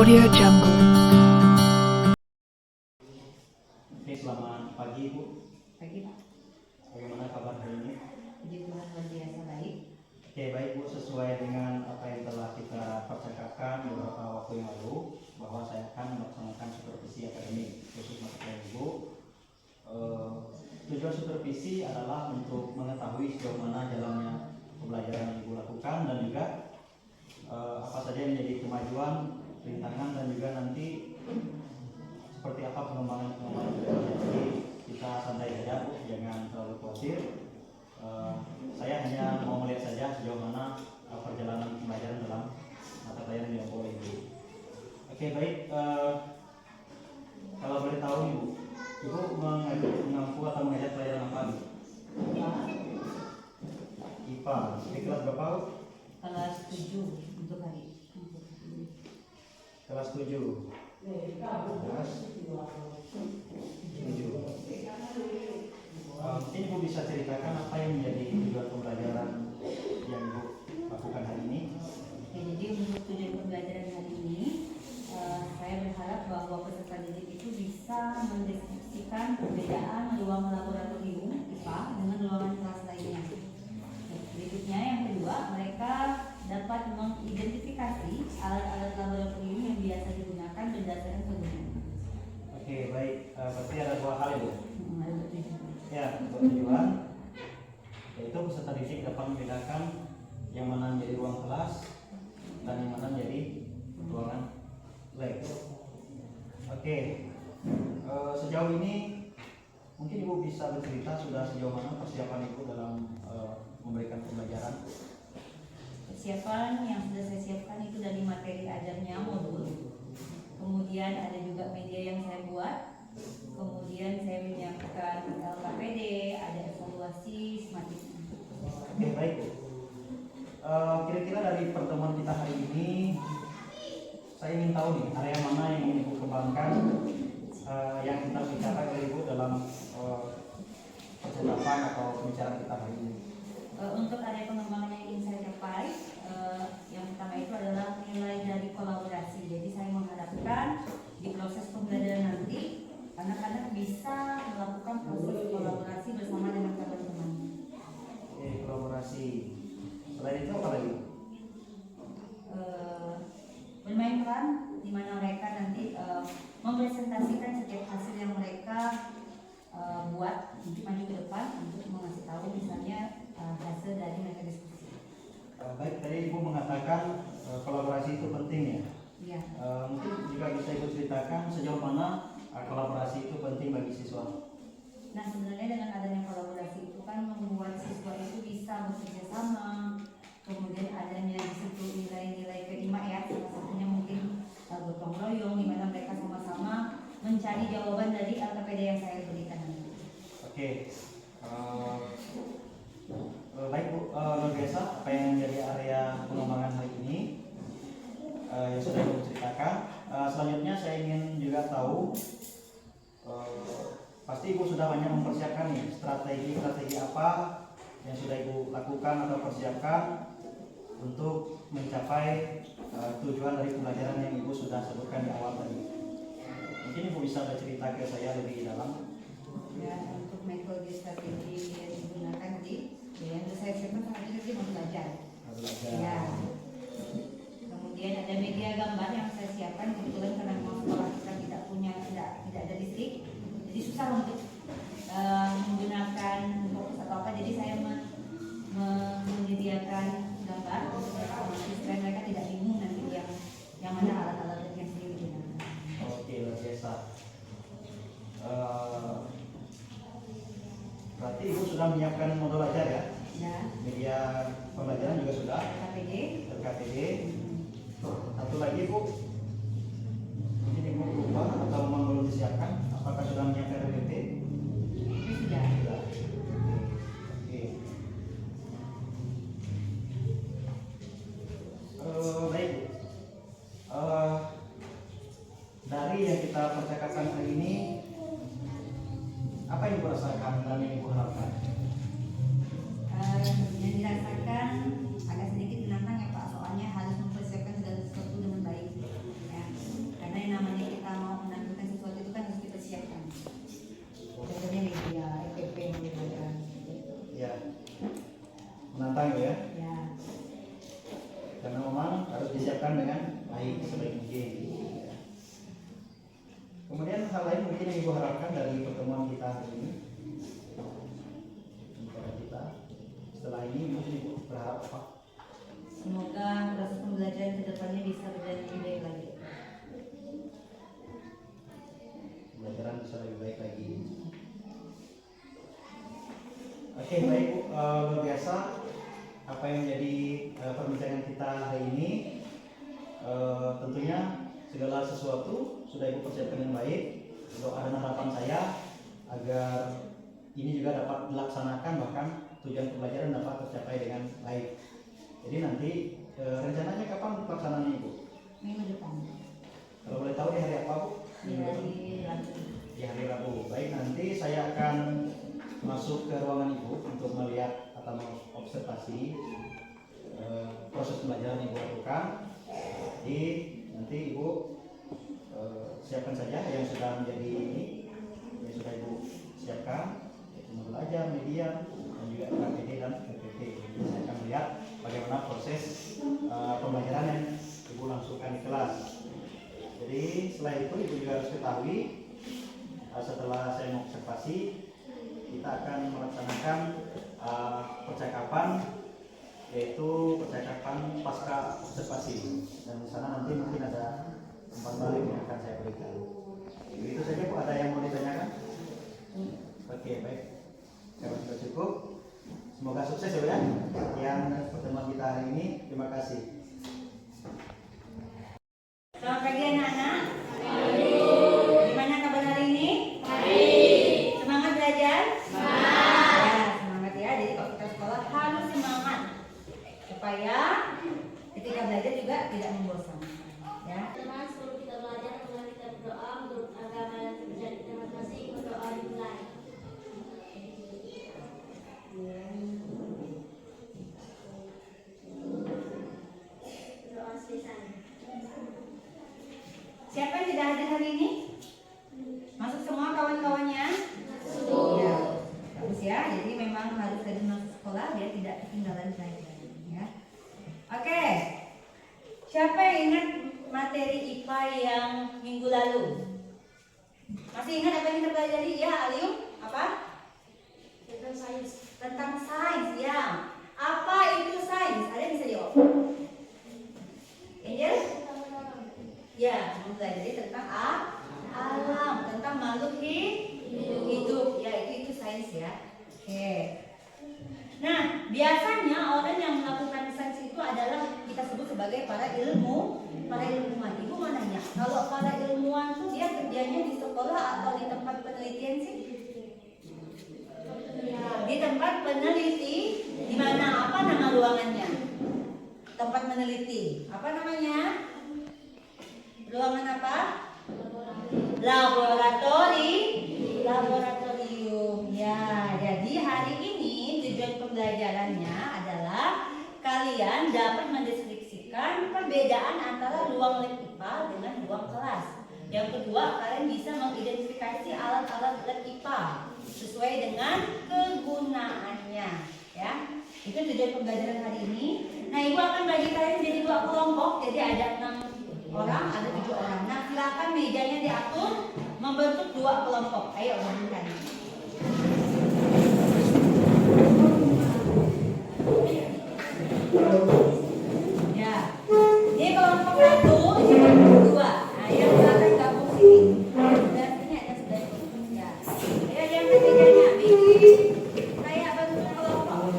Audio Jungle. Oke, selamat pagi Bu. Pagi Pak. Bagaimana kabar hari ini? Puji Tuhan luar biasa baik. Oke, baik Bu, sesuai dengan apa yang telah kita percakapkan beberapa waktu yang lalu, bahwa saya akan melaksanakan supervisi akademik khusus mata kuliah Ibu. Tujuan supervisi adalah untuk mengetahui sejauh mana jalannya pembelajaran yang Ibu lakukan dan juga apa saja yang menjadi kemajuan, rintangan dan juga nanti seperti apa pengembangan kedepannya. Jadi kita santai saja Bu, jangan terlalu khawatir. Saya hanya mau melihat saja sejauh mana perjalanan pembelajaran dalam mata pelajaran yang boleh Ibu. Oke, baik. Kalau boleh tahu nih Bu, Ibu mengampu atau mengajar pelajaran apa nih? IPA. Di kelas berapa Bu? Kelas 7 untuk hari. Kelas 7. Kelas 7. Mungkin Ibu bisa ceritakan apa yang menjadi tujuan pembelajaran yang Ibu lakukan hari ini? Oke, jadi untuk tujuan pembelajaran hari ini, saya berharap bahwa peserta didik itu bisa mendeskripsikan perbedaan ruang laboratorium IPA dengan ruangan kelas lainnya. Berikutnya yang kedua, mereka dapat mengidentifikasi alat-alat laboratorium yang biasa digunakan berdasarkan kegunaan. Oke, baik. Berarti ada dua hal Ibu. Ada tujuan. Ya, untuk tujuan yaitu peserta didik dapat membedakan yang mana menjadi ruang kelas dan yang mana menjadi ruangan lab. Oke, sejauh ini mungkin Ibu bisa bercerita sudah sejauh mana persiapan Ibu dalam memberikan pembelajaran. Persiapan yang sudah saya siapkan itu dari materi ajarnya modul, kemudian ada juga media yang saya buat, kemudian saya menyiapkan LKPD, ada evaluasi sistematiknya. Oke, baik. Kira-kira dari pertemuan kita hari ini, saya ingin tahu nih area mana yang ingin Ibu kembangkan, yang kita bicarakan dari Ibu dalam percakapan atau pembicaraan kita hari ini. Untuk area pengembangan yang ingin saya capai, yang pertama itu adalah nilai dari kolaborasi. Jadi saya mengharapkan di proses pembelajaran nanti anak-anak bisa melakukan proses kolaborasi bersama dengan teman-teman. Oke, kolaborasi. Selain itu apa lagi? Bermain peran di mana mereka nanti mempresentasikan setiap hasil yang mereka buat untuk maju ke depan untuk mengasih tahu misalnya hasil dari mereka diskusi. Baik, tadi Ibu mengatakan kolaborasi itu penting ya. Iya. Mungkin juga bisa Ibu ceritakan sejauh mana kolaborasi itu penting bagi siswa. Nah, sebenarnya dengan adanya kolaborasi itu kan membuat siswa itu bisa bekerja sama, kemudian adanya di situ nilai-nilai kelima ya, salah satunya mungkin gotong royong di mana mereka sama-sama mencari jawaban dari LKPD yang saya berikan nanti. Oke. Baik Bu, luar biasa apa yang menjadi area pengembangan hari ini yang sudah Ibu ceritakan. Selanjutnya saya ingin juga tahu, pasti Ibu sudah banyak mempersiapkan nih strategi apa yang sudah Ibu lakukan atau persiapkan untuk mencapai tujuan dari pembelajaran yang Ibu sudah sebutkan di awal tadi. Mungkin Ibu bisa bercerita ke saya lebih dalam. Ya, untuk metode strategi yang digunakan tadi, yang saya siapkan tadi mau belajar. Ya. Kemudian ada media gambar yang saya siapkan, kebetulan karena memang sekolah kita tidak ada listrik, jadi susah untuk menggunakan fokus atau apa. Jadi saya menyediakan gambar supaya mereka tidak bingung nanti yang mana alat-alat yang sering digunakan. Oke, luar biasa. Berarti Ibu sudah menyiapkan modul ajar ya? Ya. Media pembelajaran juga sudah. LKPD. Satu lagi Bu, mungkin Ibu lupa atau memang belum disiapkan? Apakah sudah menyiapkan RPT? Sudah. Sudah. Oke. Baik Bu. Dari yang kita percakapkan hari ini, apa yang Ibu rasakan dan yang Ibu harapkan? Yang dirasakan agak sedikit menantang ya Pak, soalnya harus mempersiapkan segala sesuatu dengan baik. karena memang harus disiapkan dengan baik sebaik mungkin. Kemudian hal lain mungkin yang Ibu harapkan dari pertemuan kita hari ini, kita setelah ini mungkin Ibu berharap apa? Semoga proses pembelajaran ke depannya bisa berjalan lebih baik lagi. Pembelajaran bisa lebih baik lagi. Oke, baik Bu, luar biasa apa yang menjadi perbincangan kita hari ini. Tentunya segala sesuatu sudah Ibu persiapkan dengan baik. Doa dan harapan saya agar ini juga dapat dilaksanakan, bahkan tujuan pembelajaran dapat tercapai dengan baik. Jadi nanti rencananya kapan pelaksanaannya Ibu? Minggu depan. Kalau boleh tahu di hari apa Bu? Di hari Rabu. Di hari Rabu. Baik, nanti saya akan masuk ke ruangan Ibu untuk melihat atau mengobservasi proses pembelajaran yang Ibu lakukan. Jadi nanti Ibu siapkan saja yang sudah menjadi ini, yang sudah Ibu siapkan, yaitu belajar, media, dan juga KPD dan PPT. Jadi saya akan melihat bagaimana proses pembelajaran yang Ibu langsungkan di kelas. Jadi setelah itu Ibu juga harus ketahui, setelah saya mengobservasi, kita akan melaksanakan percakapan, yaitu percakapan pasca observasi, dan di sana nanti mungkin ada umpan balik yang akan saya berikan. Itu saja Bu, ada yang mau ditanyakan? Oke, baik. Kalau sudah cukup, semoga sukses ya Bu ya. Yang pertemuan kita hari ini, terima kasih. Selamat pagi anak-anak. Gimana kabar hari ini? Semangat belajar? Ya, semangat ya. Jadi kalau kita sekolah harus semangat supaya ketika belajar juga tidak membosankan. Ya. Teman, sebelum kita belajar, teman kita berdoa menurut agama dan kepercayaan kita masing-masing. Berdoa dimulai. Berdoa selesai. Siapa yang tidak hadir hari ini? Masuk semua kawan-kawannya? Ya, bagus ya. Jadi memang harus hadir masuk sekolah biar tidak ketinggalan pelajaran. Ya. Oke. Siapa yang ingat materi IPA yang minggu lalu? Masih ingat apa yang kita pelajari? Ya, Alium? Apa? Tentang sains. Tentang sains, ya. Apa itu sains? Ada yang bisa jawab? Angel? Ya, mempelajari tentang alam, tentang makhluk hidup. Ya, itu sains ya. Oke. Nah, biasanya orang yang melakukan sains itu adalah kita sebut sebagai para ilmuwan. Ibu mau nanya, kalau para ilmuwan tuh dia kerjanya di sekolah atau di tempat penelitian sih? Di tempat peneliti. Di mana? Apa nama ruangannya? Tempat meneliti. Apa namanya? Ruangan apa? Laboratorium. Ya, jadi hari ini tujuan pembelajarannya adalah kalian dapat mendeskripsikan perbedaan antara ruang lab IPA dengan ruang kelas. Yang kedua, kalian bisa mengidentifikasi alat-alat lab IPA sesuai dengan kegunaannya. Ya, itu tujuan pembelajaran hari ini. Nah, Ibu akan bagi kalian jadi 2 kelompok. Jadi ada 6 orang, ada 7 orang. Nah, silakan mejanya diatur membentuk 2 kelompok. Ayo bangunkan. Ya, ini kelompok 1, ini kelompok 2. Nah, yang silakan gabung sini. Dan sini ada sudah. Ya, ayo yang ketiganya, Vicky. Saya bentuk kelompok.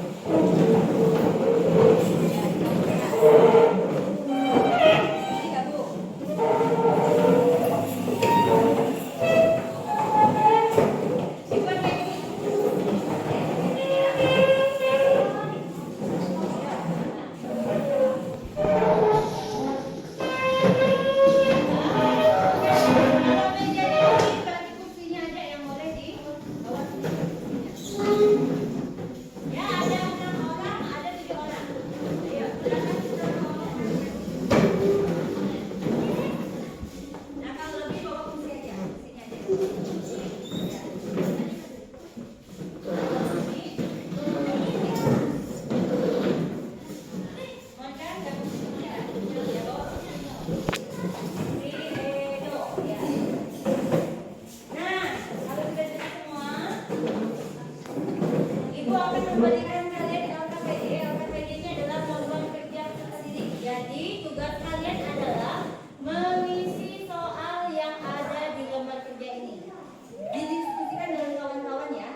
Ya, ini gabung. Simpan Vicky. Ya. Jadi tugas kalian adalah mengisi soal yang ada di lembar kerja ini. Didiskusikan dengan kawan-kawan ya.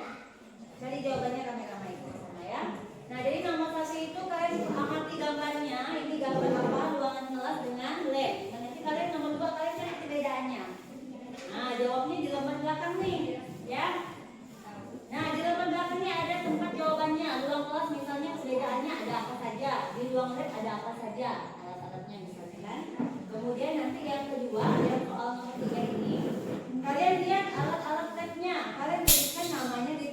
Cari jawabannya ramai-ramai sama ya. Nah, jadi nomor 1 itu kalian amati gambarnya. Ini gambar apa? Ruangan kelas dengan lab. Nah, nanti kalian nomor 2 kalian cari perbedaannya. Nah, jawabnya di lembar belakang nih, ya. Nah, di lembar belakang ini ada tempat jawabannya. Ruang kelas misalnya perbedaannya ada apa saja. Di ruang lab ada apa saja. Alat-alatnya misalnya kan. Kemudian nanti yang kedua, yang soal nomor 3 ini, kalian lihat alat-alat labnya. Kalian tuliskan namanya di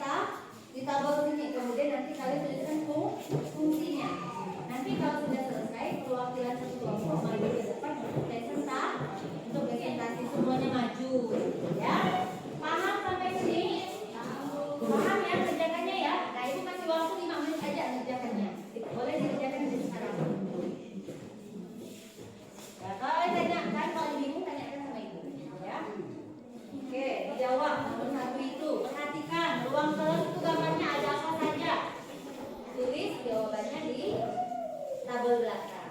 tabel sini. Kemudian nanti kalian tuliskan fungsinya. Nanti kalau sudah selesai, perwakilan satu kelompok maju ke depan untuk presentasi semuanya maju, ya. Paham sampai sini? Paham ya, kerjakannya ya. Nah, ibu kasih waktu 5 menit aja kerjakannya. Boleh dikerjakan dari sekarang. Ya, kalau tanya kan, kalau bingung tanyakan sama ibu, ya. Oke, dijawab nomor 1 itu. Perhatikan, ruang kelas itu gambarnya ada apa saja. Tulis jawabannya di tabel belakang.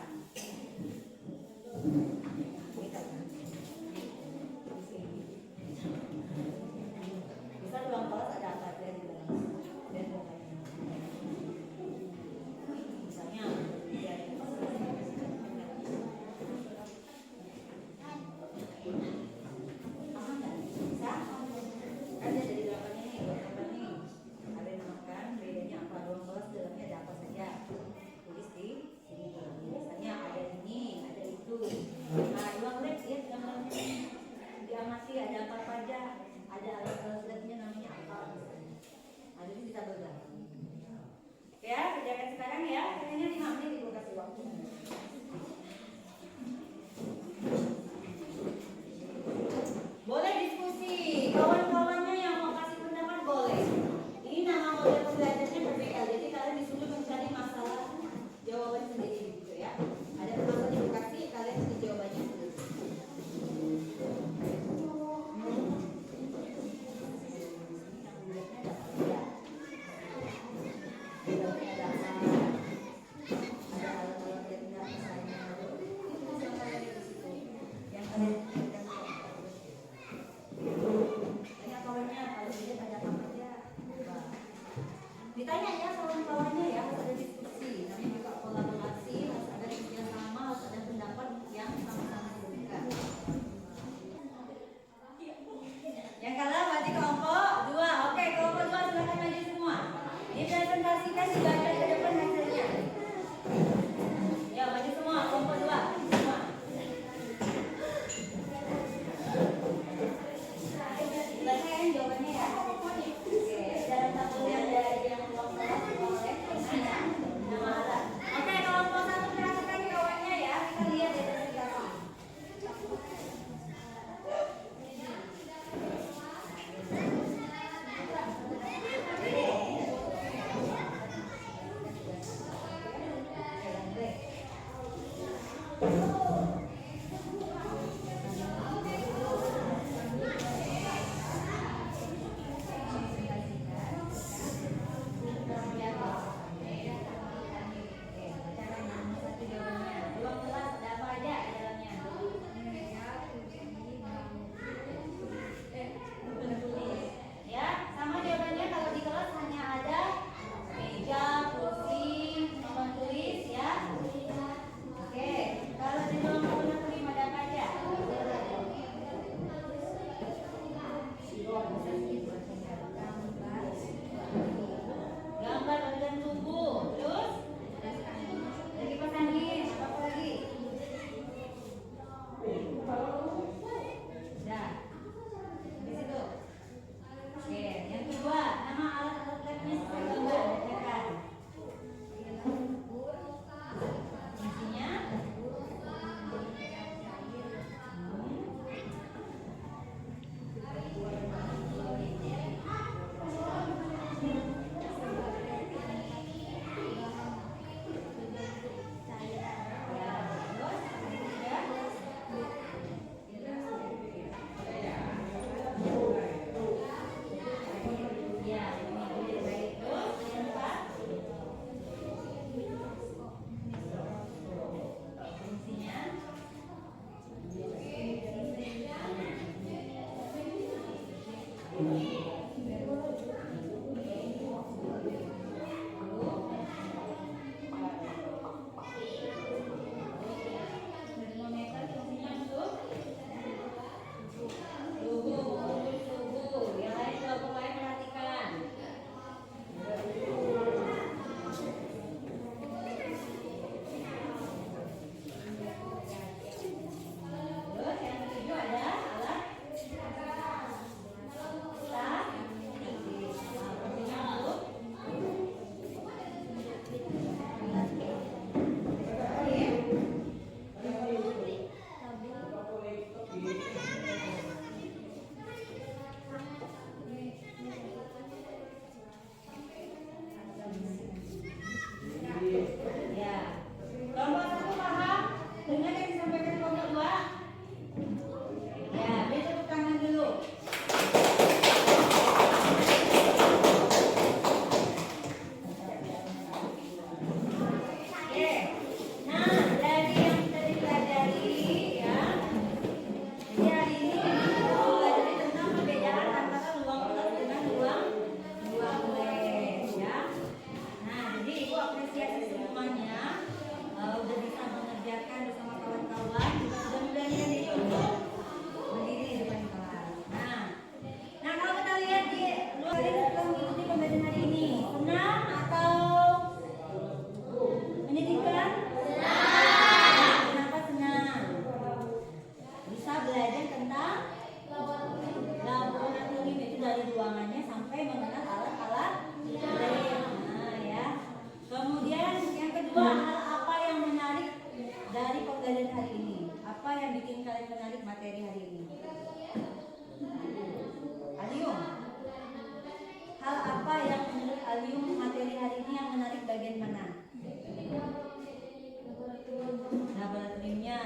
Bisa ruang kelas ada apa aja di dalam. Misalnya, bisa? Ada dari belakangnya nih, berapa nih? Ada yang makan, bedanya apa? Ruang kelas dalamnya ada apa saja? Tulis di sini. Misalnya ada ini, ada itu. Nah, ruang lab ya gambarnya diamati ada apa saja. Ada alat-alat labnya namanya apa? Ada di tabel belakang. Ya, kerjakan sekarang ya. Katanya 5 menit ibu kasih waktu. Boleh diskusi. Kawan-kawannya yang mau kasih pendapat boleh. Ini nama model pembelajarannya berbeda. Jadi kalian disuruh mencari masalah jawaban sendiri gitu ya. Ada masalah edukasi, kalian cari jawabannya sendiri. Ada alat-alat yang yang bikin kalian menarik materi hari ini? Alium. Hal apa yang menurut Alium materi hari ini yang menarik bagian mana? Laboratoriumnya.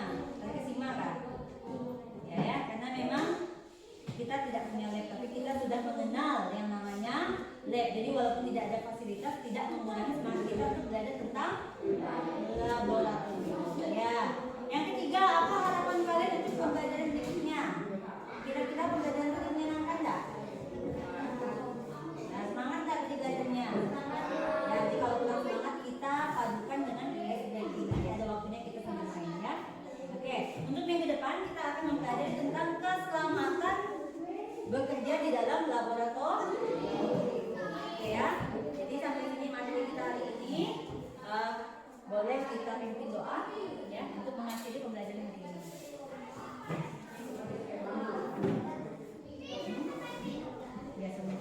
Mereka simak kan? Ya, karena memang kita tidak punya lab, tapi kita sudah mengenal yang namanya lab. Jadi walaupun tidak ada fasilitas, tidak mengurangi semangat kita untuk belajar tentang laboratorium. Ya. Yang ketiga, apa harapan kalian untuk pembelajaran berikutnya? Kira-kira pembelajaran itu menyenangkan nggak? Nah, semangat nggak tadi belajarnya? Ya, jadi kalau kurang semangat kita padukan dengan ISBG. Nanti ada waktunya kita sambil main ya. Oke, untuk minggu depan kita akan mempelajari tentang keselamatan bekerja di dalam laboratorium. Oke ya. Jadi sampai sini materi kita hari ini. Boleh kita pimpin doa ya untuk mengakhiri pembelajaran hari ini. Biasanya.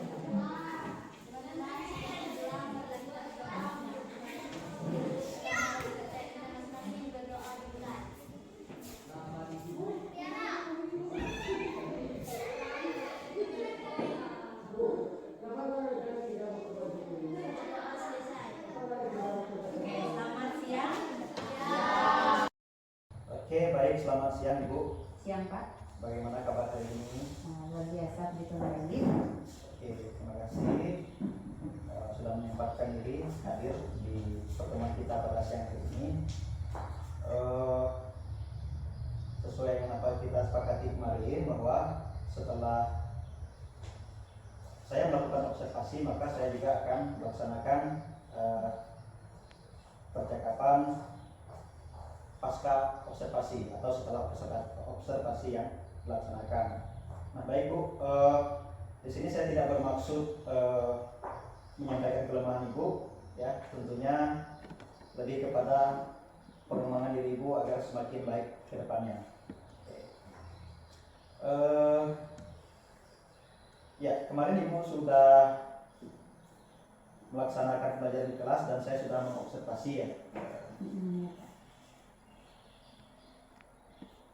Oke, baik, selamat siang Ibu. Siang Pak. Bagaimana kabar hari ini? Luar biasa begitu lagi. Oke, terima kasih sudah menyempatkan diri hadir di pertemuan kita pada siang hari ini. Sesuai dengan apa kita sepakati kemarin bahwa setelah saya melakukan observasi, maka saya juga akan melaksanakan percakapan pasca observasi atau setelah observasi yang dilaksanakan. Nah, baik Bu, di sini saya tidak bermaksud menyampaikan kelemahan Ibu, ya, tentunya lebih kepada pengembangan diri Ibu agar semakin baik ke depannya. Ya, kemarin Ibu sudah melaksanakan pelajaran di kelas dan saya sudah mengobservasi ya.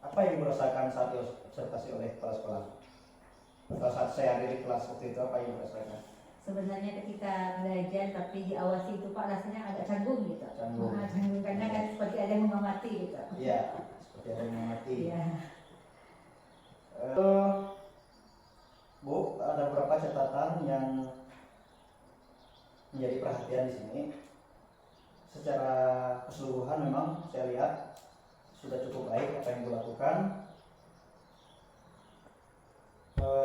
Apa yang dirasakan saat diobservasi oleh kepala sekolah? Atau saat saya hadir di kelas waktu itu, apa yang dirasakan? Sebenarnya ketika belajar tapi diawasi itu Pak rasanya agak canggung gitu. Canggung. Canggung karena kan seperti ada yang mengamati gitu. Iya, seperti ada yang mengamati. Iya. Bu, ada beberapa catatan yang menjadi perhatian di sini. Secara keseluruhan memang saya lihat sudah cukup baik apa yang dilakukan,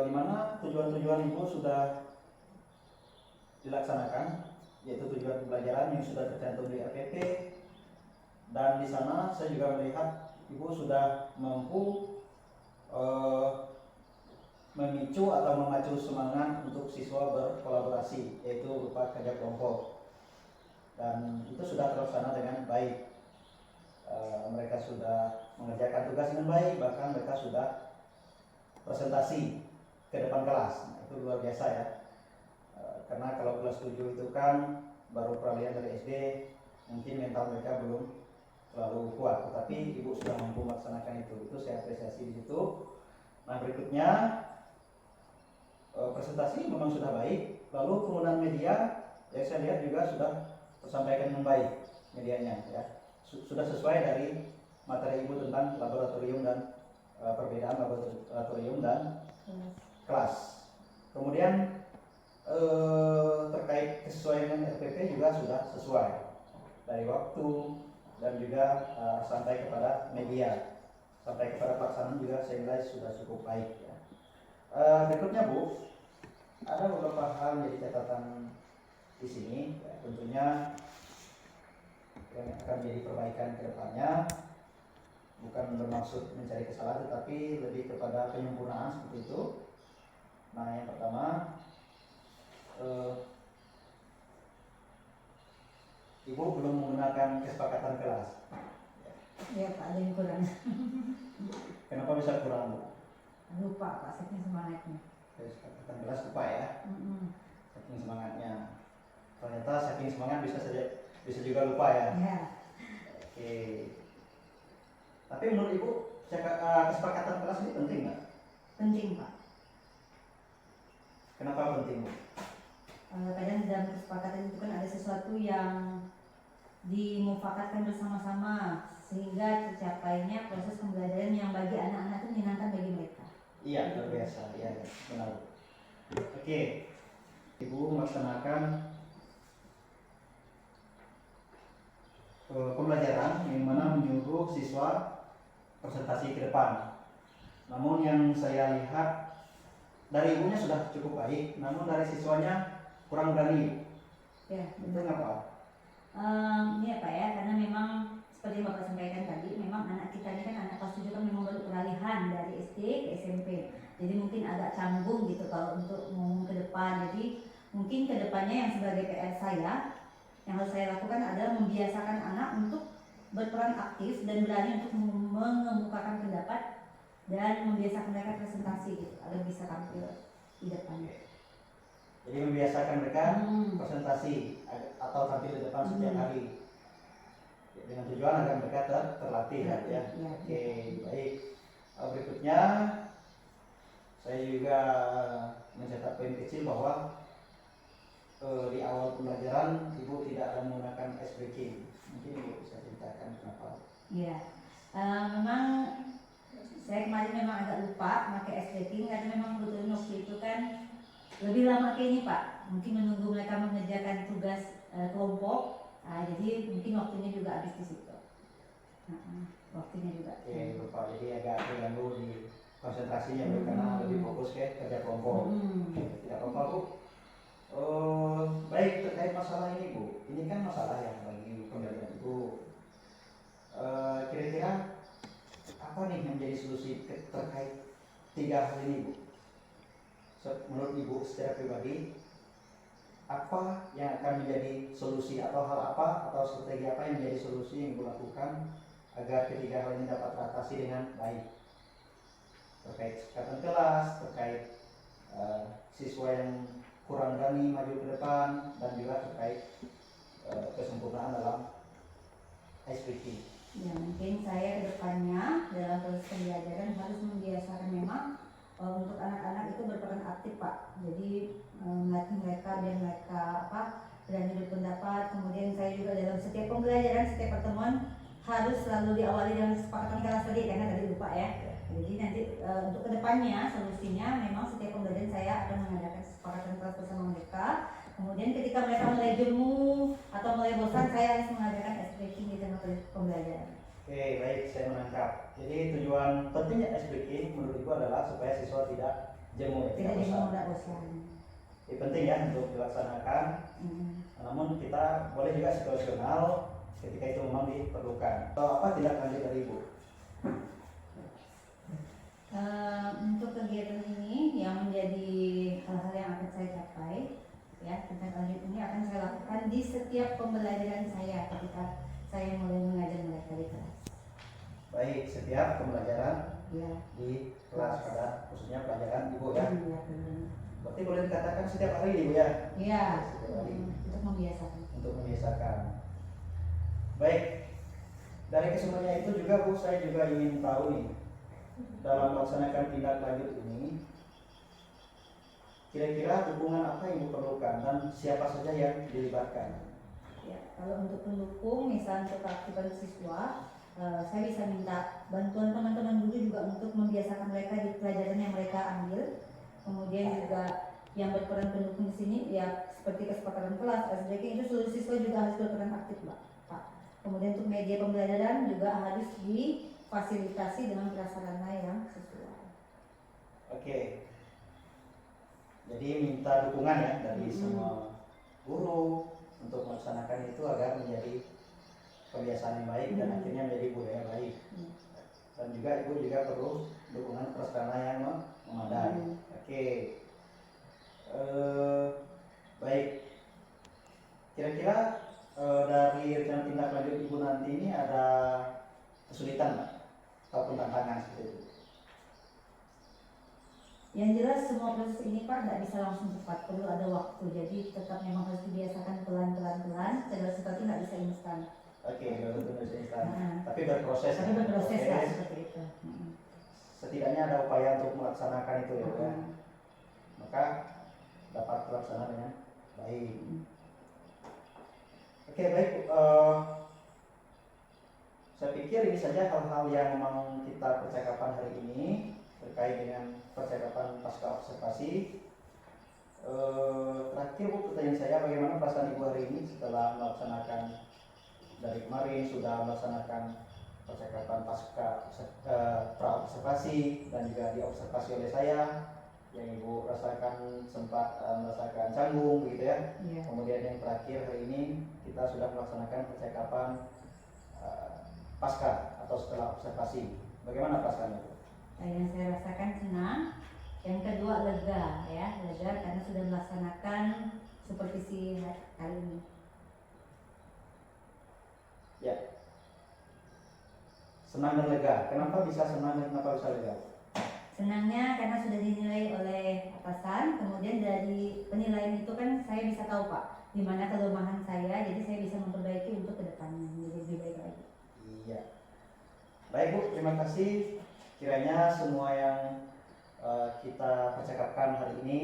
di mana tujuan-tujuan Ibu sudah dilaksanakan, yaitu tujuan pembelajaran yang sudah tercantum di RPP, dan di sana saya juga melihat Ibu sudah mampu memicu atau memacu semangat untuk siswa berkolaborasi, yaitu berupa kerja kelompok, dan itu sudah terlaksana dengan baik. Mereka sudah mengerjakan tugas dengan baik, bahkan mereka sudah presentasi ke depan kelas. Nah, itu luar biasa ya, karena kalau kelas 7 itu kan baru peralihan dari SD, mungkin mental mereka belum terlalu kuat, tetapi Ibu sudah mampu melaksanakan itu saya apresiasi di situ. Nah, berikutnya presentasi memang sudah baik, lalu penggunaan media yang saya lihat juga sudah tersampaikan dengan baik medianya ya. Sudah sesuai dari materi Ibu tentang laboratorium dan perbedaan laboratorium dan kelas. Kemudian terkait kesesuaian dengan RPP juga sudah sesuai dari waktu dan juga sampai kepada media, sampai kepada pelaksanaan juga saya nilai sudah cukup baik ya. Berikutnya Bu, ada beberapa hal menjadi catatan di sini ya, tentunya yang akan menjadi perbaikan ke depannya, bukan bermaksud mencari kesalahan tetapi lebih kepada penyempurnaan seperti itu. Nah, yang pertama, Ibu belum menggunakan kesepakatan kelas. Ya Pak, ada yang kurang. Kenapa bisa kurang Bu? Lupa Pak, saking semangatnya. Kesepakatan kelas lupa ya. Saking semangatnya. Ternyata saking semangat bisa juga lupa ya. Ya. Oke. Tapi menurut Ibu kesepakatan kelas ini penting nggak? Penting Pak. Kenapa penting, Bu? Kadang dalam kesepakatan itu kan ada sesuatu yang dimufakatkan bersama-sama sehingga tercapainya proses pembelajaran yang bagi anak-anak itu menyenangkan bagi mereka. Iya, luar biasa. Iya, benar. Oke, Ibu melaksanakan pembelajaran yang mana menyuruh siswa presentasi ke depan. Namun yang saya lihat dari ibunya sudah cukup baik, namun dari siswanya kurang berani. Ya, Itu kenapa? Ini ya Pak ya, karena memang seperti yang Bapak sampaikan tadi, memang anak kita ini kan anak kelas 7 kan memang baru peralihan dari SD ke SMP. Jadi mungkin agak canggung gitu kalau untuk ngomong ke depan. Jadi mungkin ke depannya yang sebagai PR saya, yang harus saya lakukan adalah membiasakan anak untuk berperan aktif dan berani untuk mengemukakan pendapat dan membiasakan mereka presentasi gitu agar bisa tampil di depan. Jadi membiasakan mereka presentasi atau tampil di depan setiap hari. Ya, dengan tujuan agar mereka terlatih ya. Oke, baik. Berikutnya saya juga mencetak poin kecil bahwa di awal pembelajaran Ibu tidak akan menggunakan ice breaking. Mungkin Ibu bisa ceritakan kenapa? Iya, memang saya kemarin memang agak lupa pakai ice breaking karena memang kebetulan waktu itu kan lebih lama kayak ini Pak. Mungkin menunggu mereka mengerjakan tugas kelompok. Jadi mungkin waktunya juga habis di situ. Waktunya juga. Oke, Bapak, jadi agak terganggu di konsentrasinya Bu, karena lebih fokus ke kerja kelompok. Tidak apa-apa Bu. Baik, terkait masalah ini Bu, ini kan masalah yang bagi pembelajaran Ibu. Kira-kira apa nih yang menjadi solusi terkait 3 hal ini Bu? Menurut Ibu secara pribadi, apa yang akan menjadi solusi atau hal apa atau strategi apa yang menjadi solusi yang Ibu lakukan agar ketiga hal ini dapat teratasi dengan baik? Terkait kesepakatan kelas, terkait siswa yang kurang berani maju ke depan, dan juga terkait kesempurnaan dalam ice breaking. Ya, mungkin saya ke depannya dalam proses pembelajaran harus membiasakan memang untuk anak-anak itu berperan aktif Pak. Jadi melatih mereka biar mereka berani berpendapat. Kemudian saya juga dalam setiap pembelajaran, setiap pertemuan harus selalu diawali dengan kesepakatan kelas tadi, karena tadi lupa ya. Jadi nanti untuk kedepannya solusinya memang setiap pembelajaran saya akan mengadakan kesepakatan kelas bersama mereka. Kemudian ketika mereka mulai jemu atau mulai bosan, saya harus mengadakan ice breaking di tengah pembelajaran. Oke, baik, saya menangkap. Jadi tujuan pentingnya ice breaking menurut Ibu adalah supaya siswa tidak jemu, Tidak jemu, tidak bosan. Ini penting ya untuk dilaksanakan. Namun kita boleh juga situasional ketika itu memang diperlukan. Atau apa tidak lanjut dari Ibu? Untuk kegiatan ini yang menjadi hal-hal yang akan saya capai ya, tentang lanjut ini akan saya lakukan di setiap pembelajaran saya ketika saya mulai mengajar mereka di kelas. Baik, setiap pembelajaran Ya. di kelas pada khususnya pelajaran Ibu ya. Iya, Berarti boleh dikatakan setiap hari Ibu ya? Iya. Setiap hari. Untuk membiasakan. Untuk membiasakan. Baik, dari kesemuanya itu juga Bu, saya juga ingin tahu nih, dalam melaksanakan tindak lanjut ini, kira-kira dukungan apa yang Ibu perlukan dan siapa saja yang dilibatkan? Ya, kalau untuk pendukung, misalnya untuk keaktifan siswa, saya bisa minta bantuan teman-teman guru juga untuk membiasakan mereka di pelajaran yang mereka ambil. Kemudian juga yang berperan pendukung di sini, ya seperti kesepakatan kelas, ice breaking, itu seluruh siswa juga harus berperan aktif, Pak. Kemudian untuk media pembelajaran juga harus difasilitasi dengan prasarana yang sesuai. Oke. Jadi minta dukungan ya dari semua guru untuk melaksanakan itu agar menjadi kebiasaan yang baik dan akhirnya menjadi budaya baik. Dan juga Ibu juga perlu dukungan prasarana yang memadai. Oke. Baik. Kira-kira dari rencana tindak lanjut Ibu nanti ini ada kesulitan nggak? Ataupun tantangan seperti itu? Yang jelas semua proses ini Pak tidak bisa langsung cepat, perlu ada waktu. Jadi tetap memang harus dibiasakan pelan-pelan, segala sesuatu nggak bisa instan. Oke, nggak tentu bisa instan. Tapi berproses. Tapi berproses lah seperti itu. setidaknya ada upaya untuk melaksanakan itu ya Bu ya. Maka dapat terlaksana dengan baik. Oke baik, saya pikir ini saja hal-hal yang memang kita percakapan hari ini terkait dengan percakapan pasca observasi. Terakhir Bu, pertanyaan saya, bagaimana perasaan Ibu hari ini setelah melaksanakan dari kemarin sudah melaksanakan percakapan pasca pra-observasi dan juga diobservasi oleh saya, yang Ibu rasakan sempat merasakan canggung begitu ya. Iya. Kemudian yang terakhir hari ini kita sudah melaksanakan percakapan pasca atau setelah observasi. Bagaimana perasaannya? Yang saya rasakan senang, yang kedua lega ya, lega karena sudah melaksanakan supervisi kali ini. Ya. Senang dan lega. Kenapa bisa senang dan kenapa bisa lega? Senangnya karena sudah dinilai oleh atasan, kemudian dari penilaian itu kan saya bisa tahu Pak di mana kelemahan saya, jadi saya bisa memperbaiki untuk kedepannya menjadi lebih baik lagi. Iya. Baik Bu, terima kasih. Kiranya semua yang kita percakapkan hari ini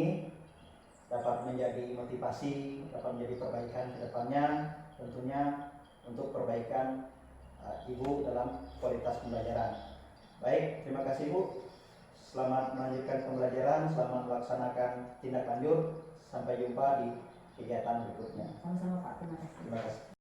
dapat menjadi motivasi, dapat menjadi perbaikan ke depannya, tentunya untuk perbaikan Ibu dalam kualitas pembelajaran. Baik, terima kasih Bu. Selamat melanjutkan pembelajaran, selamat melaksanakan tindak lanjut. Sampai jumpa di kegiatan berikutnya. Sama-sama Pak, terima kasih. Terima kasih.